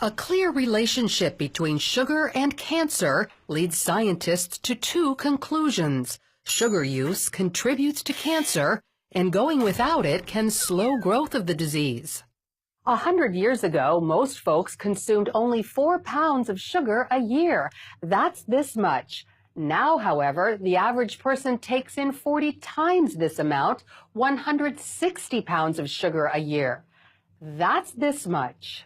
A clear relationship between sugar and cancer leads scientists to two conclusions. Sugar use contributes to cancer, and going without it can slow growth of the disease. 100 years ago, most folks consumed only 4 pounds of sugar a year. That's this much. Now, however, the average person takes in 40 times this amount, 160 pounds of sugar a year. That's this much.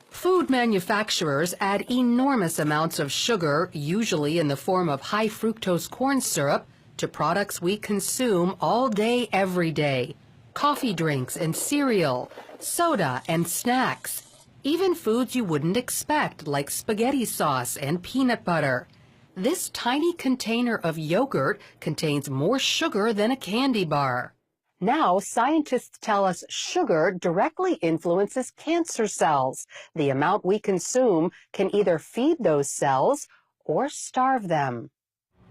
Food manufacturers add enormous amounts of sugar, usually in the form of high fructose corn syrup, to products we consume all day, every day. Coffee drinks and cereal, soda and snacks, even foods you wouldn't expect like spaghetti sauce and peanut butter. This tiny container of yogurt contains more sugar than a candy bar. Now, scientists tell us sugar directly influences cancer cells. The amount we consume can either feed those cells or starve them.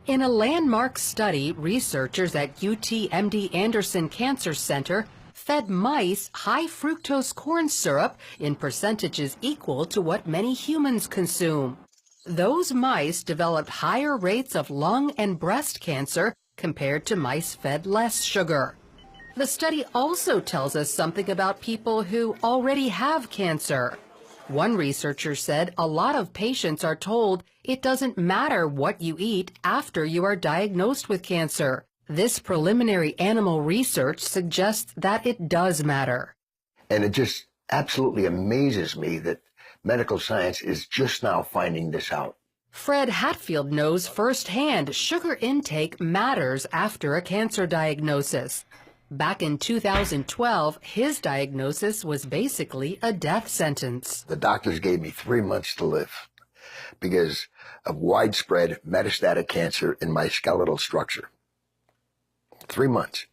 In a landmark study, researchers at UT-MD Anderson Cancer Center fed mice high fructose corn syrup in percentages equal to what many humans consume. Those mice developed higher rates of lung and breast cancer compared to mice fed less sugar. The study also tells us something about people who already have cancer. One researcher said a lot of patients are told it doesn't matter what you eat after you are diagnosed with cancer. This preliminary animal research suggests that it does matter. And it just absolutely amazes me that medical science is just now finding this out. Fred Hatfield knows firsthand sugar intake matters after a cancer diagnosis. Back in 2012, his diagnosis was basically a death sentence. The doctors gave me 3 months to live because of widespread metastatic cancer in my skeletal structure. 3 months.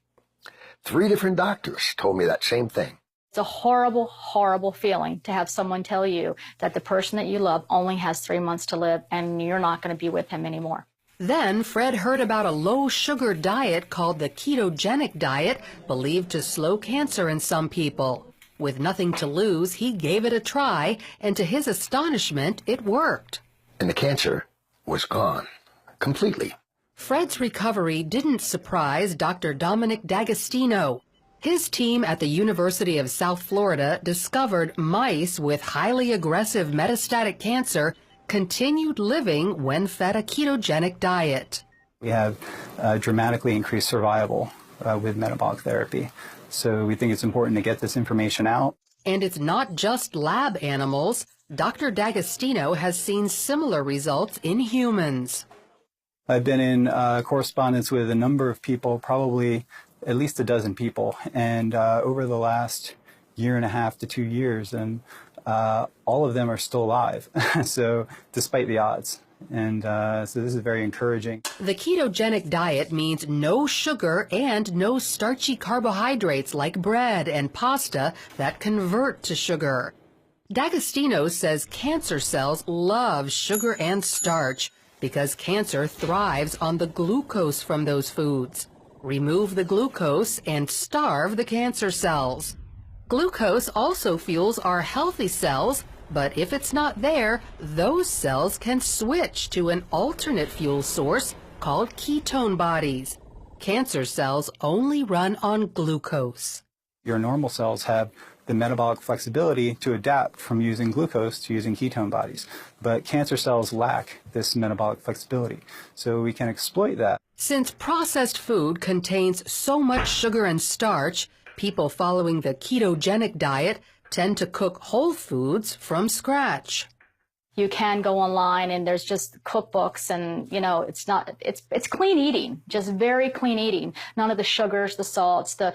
3 different doctors told me that same thing. It's a horrible, horrible feeling to have someone tell you that the person that you love only has 3 months to live and you're not going to be with him anymore. Then Fred heard about a low-sugar diet called the ketogenic diet, believed to slow cancer in some people. With nothing to lose, he gave it a try, and to his astonishment, it worked. And the cancer was gone completely. Fred's recovery didn't surprise Dr. Dominic D'Agostino. His team at the University of South Florida discovered mice with highly aggressive metastatic cancer continued living when fed a ketogenic diet. We have dramatically increased survival with metabolic therapy. So we think it's important to get this information out. And it's not just lab animals. Dr. D'Agostino has seen similar results in humans. I've been in correspondence with a number of people, probably at least a dozen people, and over the last 1.5 to 2 years, and all of them are still alive, so despite the odds. And so this is very encouraging. The ketogenic diet means no sugar and no starchy carbohydrates like bread and pasta that convert to sugar. D'Agostino says cancer cells love sugar and starch because cancer thrives on the glucose from those foods. Remove the glucose and starve the cancer cells. Glucose also fuels our healthy cells, but if it's not there, those cells can switch to an alternate fuel source called ketone bodies. Cancer cells only run on glucose. Your normal cells have the metabolic flexibility to adapt from using glucose to using ketone bodies, but cancer cells lack this metabolic flexibility, so we can exploit that. Since processed food contains so much sugar and starch, people following the ketogenic diet tend to cook whole foods from scratch. You can go online and there's just cookbooks and, you know, it's clean eating, just very clean eating. None of the sugars, the salts, the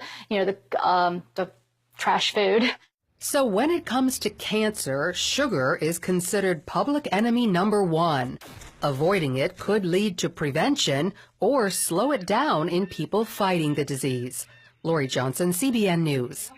trash food. So when it comes to cancer, sugar is considered public enemy number 1. Avoiding it could lead to prevention or slow it down in people fighting the disease. Lori Johnson, CBN News.